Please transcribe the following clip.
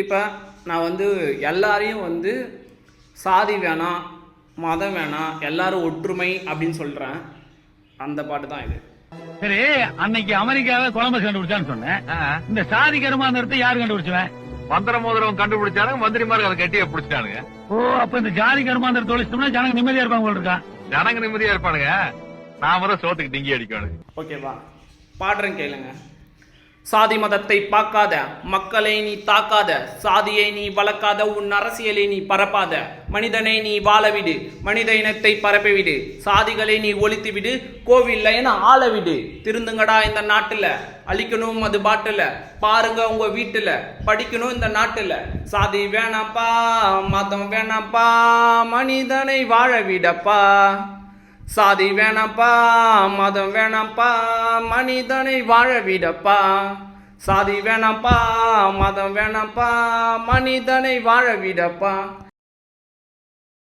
இப்போ நான் எல்லாரையும் சாதி வேணாம், மதம் வேணாம், எல்லாரும் ஒற்றுமை அப்படின்னு சொல்கிறேன். அந்த பாட்டு தான் இது. சரி, அன்னைக்கு அமெரிக்காவை கொலம்பஸ் கண்டுபிடிச்சான்னு சொன்னேன். இந்த சாதி கருமாந்திரத்தை யாரு கண்டுபிடிச்சுவேன்? மந்திர மோதிரம் கண்டுபிடிச்சானுங்க, மந்திரிமார்கள் அதை கட்டிய பிடிச்சிட்டானுங்க. ஓ, அப்ப இந்த ஜாதி கருமாந்திரத்தை ஒழிச்சிட்டோம்னா ஜனங்க நிம்மதியா இருப்பாங்க போல இருக்கா? ஜனங்க நிம்மதியா இருப்பானுங்க, நாம தான் சோத்துக்கு டிங்கி அடிக்கணும். ஓகேவா? பாடுறேன் கேளுங்க. சாதி மதத்தை பார்க்காத, மக்களை நீ தாக்காத, சாதியை நீ வளர்க்காத, உன் அரசியலை நீ பரப்பாத, மனிதனை நீ வாழவிடு, மனித இனத்தை பரப்பிவிடு, சாதிகளை நீ ஒழித்து விடு, கோவில்ல என ஆளவிடு. திருந்துங்கடா இந்த நாட்டுல, அழிக்கணும் அது பாட்டுல, பாருங்க உங்க வீட்டுல, படிக்கணும் இந்த நாட்டுல. சாதி வேணாப்பா, மதம் வேணாப்பா, மனிதனை வாழ விடப்பா. சாதி வேணாப்பா, மதம் வேணாப்பா, மனிதனை வாழ விடப்பா. சாதி வேணாப்பா, மதம் வேணாப்பா, மனிதனை வாழ விடப்பா.